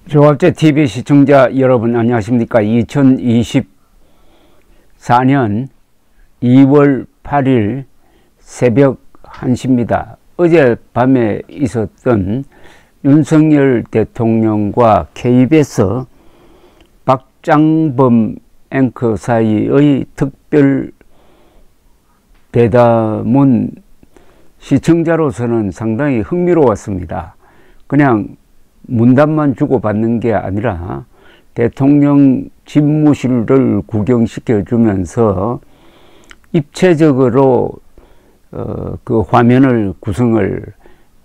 조갑제 TV 시청자 여러분 안녕하십니까. 2024년 2월 8일 새벽 1시입니다. 어젯밤에 있었던 윤석열 대통령과 KBS 박장범 앵커 사이의 특별 대담은 시청자로서는 상당히 흥미로웠습니다. 그냥 문답만 주고받는 게 아니라 대통령 집무실을 구경시켜 주면서 입체적으로 그 화면을 구성을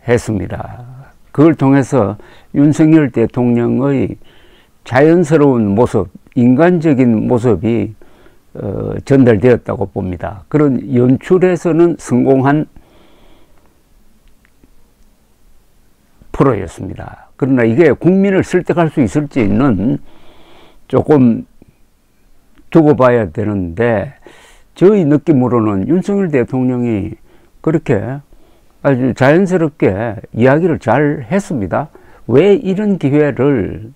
했습니다. 그걸 통해서 윤석열 대통령의 자연스러운 모습, 인간적인 모습이 전달되었다고 봅니다. 그런 연출에서는 성공한 프로였습니다. 그러나 이게 국민을 설득할 수 있을지는 조금 두고 봐야 되는데, 저희 느낌으로는 윤석열 대통령이 그렇게 아주 자연스럽게 이야기를 잘 했습니다. 왜 이런 기회를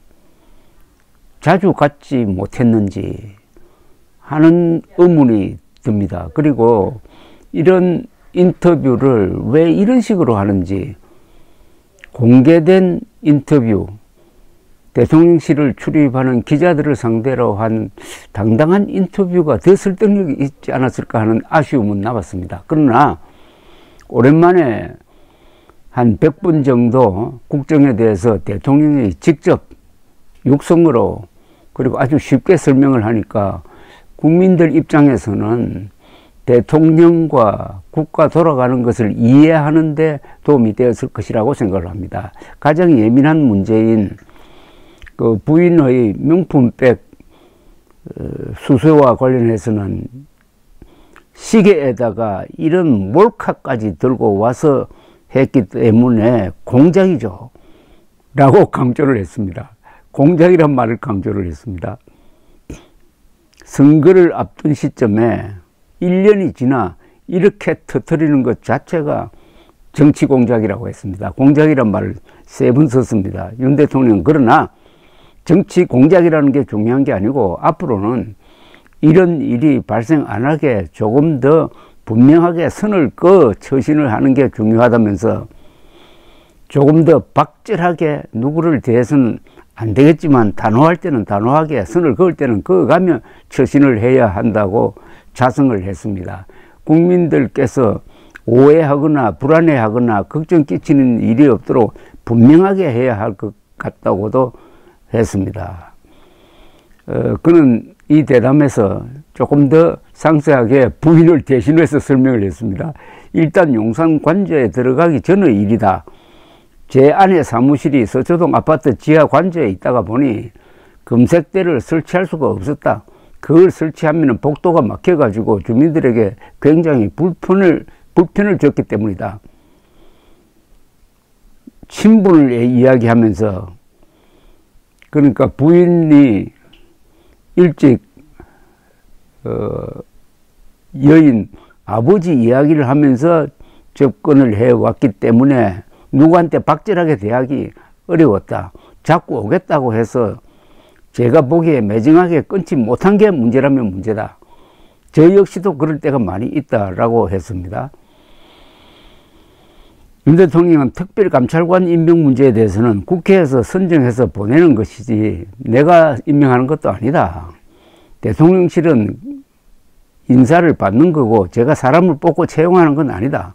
자주 갖지 못했는지 하는 의문이 듭니다. 그리고 이런 인터뷰를 왜 이런 식으로 하는지, 공개된 인터뷰, 대통령실을 출입하는 기자들을 상대로 한 당당한 인터뷰가 더 설득력이 있지 않았을까 하는 아쉬움은 남았습니다. 그러나 오랜만에 한 100분 정도 국정에 대해서 대통령이 직접 육성으로 그리고 아주 쉽게 설명을 하니까 국민들 입장에서는 대통령과 국가 돌아가는 것을 이해하는 데 도움이 되었을 것이라고 생각을 합니다. 가장 예민한 문제인 그 부인의 명품백 수수와 관련해서는 시계에다가 이런 몰카까지 들고 와서 했기 때문에 공작이죠 라고 강조를 했습니다. 공작이란 말을 강조를 했습니다. 선거를 앞둔 시점에 1년이 지나 이렇게 터뜨리는 것 자체가 정치 공작이라고 했습니다. 공작이란 말을 3번 썼습니다. 윤 대통령. 그러나 정치 공작이라는 게 중요한 게 아니고 앞으로는 이런 일이 발생 안 하게 조금 더 분명하게 선을 그어 처신을 하는 게 중요하다면서, 조금 더 박절하게 누구를 대해서는 안 되겠지만 단호할 때는 단호하게, 선을 그을 때는 그어가며 처신을 해야 한다고 자성을 했습니다. 국민들께서 오해하거나 불안해하거나 걱정 끼치는 일이 없도록 분명하게 해야 할 것 같다고도 했습니다. 그는 이 대담에서 조금 더 상세하게 부인을 대신해서 설명을 했습니다. 일단 용산 관저에 들어가기 전의 일이다. 제 아내 사무실이 서초동 아파트 지하 관저에 있다가 보니 검색대를 설치할 수가 없었다. 그걸 설치하면 복도가 막혀가지고 주민들에게 굉장히 불편을 줬기 때문이다. 친분을 이야기하면서, 그러니까 부인이 일찍 여인 아버지 이야기를 하면서 접근을 해왔기 때문에 누구한테 박절하게 대하기 어려웠다. 자꾸 오겠다고 해서 제가 보기에 매정하게 끊지 못한 게 문제라면 문제다. 저 역시도 그럴 때가 많이 있다라고 했습니다. 윤 대통령은 특별감찰관 임명 문제에 대해서는 국회에서 선정해서 보내는 것이지 내가 임명하는 것도 아니다. 대통령실은 인사를 받는 거고 제가 사람을 뽑고 채용하는 건 아니다.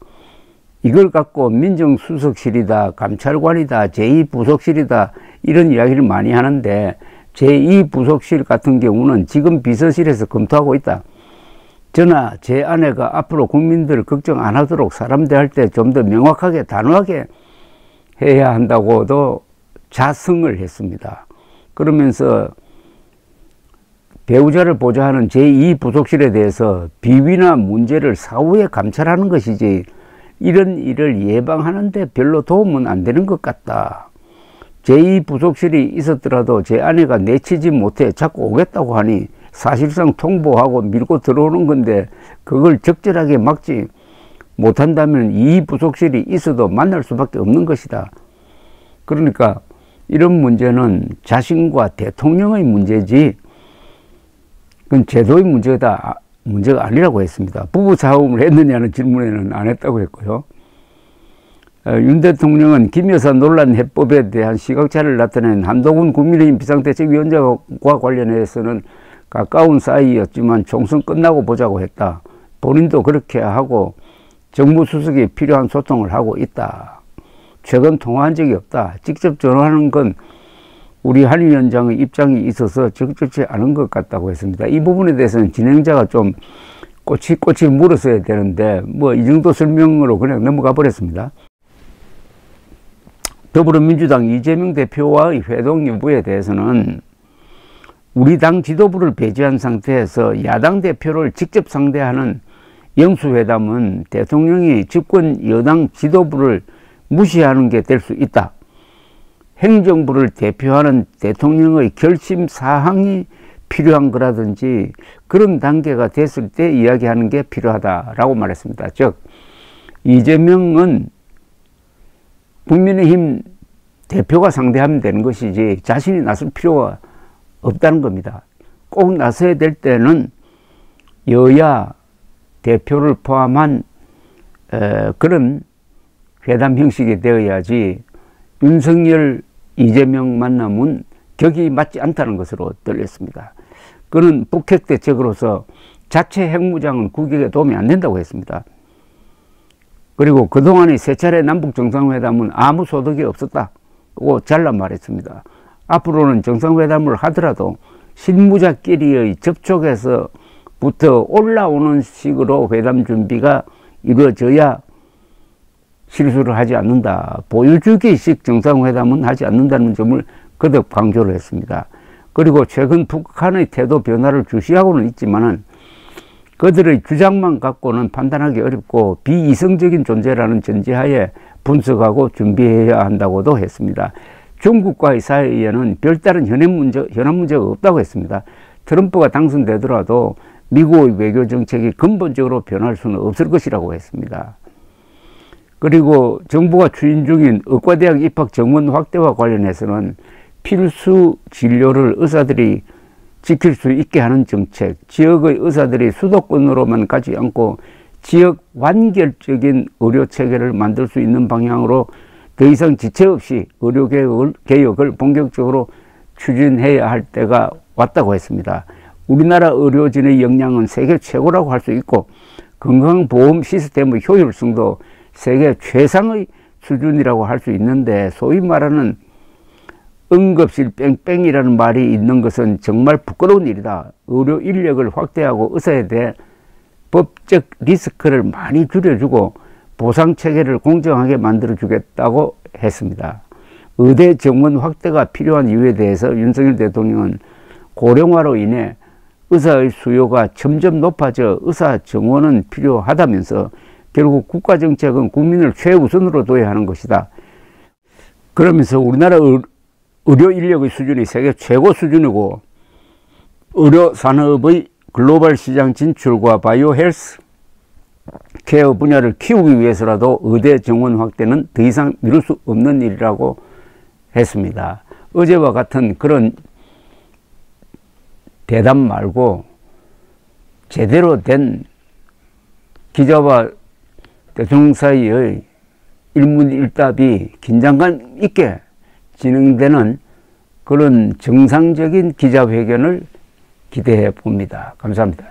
이걸 갖고 민정수석실이다, 감찰관이다, 제2부속실이다 이런 이야기를 많이 하는데, 제2부속실 같은 경우는 지금 비서실에서 검토하고 있다. 저나 제 아내가 앞으로 국민들 걱정 안 하도록 사람 대할 때 좀 더 명확하게 단호하게 해야 한다고도 자성을 했습니다. 그러면서 배우자를 보좌하는 제2부속실에 대해서 비위나 문제를 사후에 감찰하는 것이지 이런 일을 예방하는데 별로 도움은 안 되는 것 같다. 제2부속실이 있었더라도 제 아내가 내치지 못해 자꾸 오겠다고 하니 사실상 통보하고 밀고 들어오는 건데, 그걸 적절하게 막지 못한다면 이 부속실이 있어도 만날 수밖에 없는 것이다. 그러니까 이런 문제는 자신과 대통령의 문제지 그건 제도의 문제가 아니라고 했습니다. 부부 싸움을 했느냐는 질문에는 안 했다고 했고요. 윤 대통령은 김 여사 논란 해법에 대한 시각차를 나타낸 한동훈 국민의힘 비상대책위원장과 관련해서는 가까운 사이였지만 총선 끝나고 보자고 했다. 본인도 그렇게 하고 정무수석이 필요한 소통을 하고 있다. 최근 통화한 적이 없다. 직접 전화하는 건 우리 한 위원장의 입장이 있어서 적절치 않은 것 같다고 했습니다. 이 부분에 대해서는 진행자가 좀 꼬치꼬치 물었어야 되는데 뭐 이 정도 설명으로 그냥 넘어가 버렸습니다. 더불어민주당 이재명 대표와의 회동 여부에 대해서는 우리 당 지도부를 배제한 상태에서 야당 대표를 직접 상대하는 영수회담은 대통령이 집권 여당 지도부를 무시하는 게 될 수 있다. 행정부를 대표하는 대통령의 결심 사항이 필요한 거라든지 그런 단계가 됐을 때 이야기하는 게 필요하다라고 말했습니다. 즉 이재명은 국민의힘 대표가 상대하면 되는 것이지 자신이 나설 필요가 없다는 겁니다. 꼭 나서야 될 때는 여야 대표를 포함한 그런 회담 형식이 되어야지 윤석열 이재명 만남은 격이 맞지 않다는 것으로 들렸습니다. 그는 북핵 대책으로서 자체 핵무장은 국익에 도움이 안 된다고 했습니다. 그리고 그동안의 세 차례 남북 정상회담은 아무 소득이 없었다고 잘라 말했습니다. 앞으로는 정상회담을 하더라도 실무자끼리의 접촉에서부터 올라오는 식으로 회담 준비가 이루어져야 실수를 하지 않는다. 보여주기식 정상회담은 하지 않는다는 점을 거듭 강조를 했습니다. 그리고 최근 북한의 태도 변화를 주시하고는 있지만은 그들의 주장만 갖고는 판단하기 어렵고 비이성적인 존재라는 전제하에 분석하고 준비해야 한다고도 했습니다. 중국과의 사이에는 별다른 현안 문제가 없다고 했습니다. 트럼프가 당선되더라도 미국의 외교 정책이 근본적으로 변할 수는 없을 것이라고 했습니다. 그리고 정부가 추진 중인 의과대학 입학 정원 확대와 관련해서는 필수 진료를 의사들이 지킬 수 있게 하는 정책, 지역의 의사들이 수도권으로만 가지 않고 지역 완결적인 의료 체계를 만들 수 있는 방향으로 더 이상 지체 없이 의료 개혁을 본격적으로 추진해야 할 때가 왔다고 했습니다. 우리나라 의료진의 역량은 세계 최고라고 할 수 있고 건강보험 시스템의 효율성도 세계 최상의 수준이라고 할 수 있는데 소위 말하는 응급실 뺑뺑이라는 말이 있는 것은 정말 부끄러운 일이다. 의료 인력을 확대하고 의사에 대해 법적 리스크를 많이 줄여주고 보상체계를 공정하게 만들어주겠다고 했습니다. 의대 정원 확대가 필요한 이유에 대해서 윤석열 대통령은 고령화로 인해 의사의 수요가 점점 높아져 의사 정원은 필요하다면서 결국 국가정책은 국민을 최우선으로 둬야 하는 것이다. 그러면서 우리나라 의료 인력의 수준이 세계 최고 수준이고 의료 산업의 글로벌 시장 진출과 바이오 헬스 케어 분야를 키우기 위해서라도 의대 정원 확대는 더 이상 미룰 수 없는 일이라고 했습니다. 어제와 같은 그런 대담 말고 제대로 된 기자와 대통령 사이의 일문일답이 긴장감 있게 진행되는 그런 정상적인 기자회견을 기대해 봅니다. 감사합니다.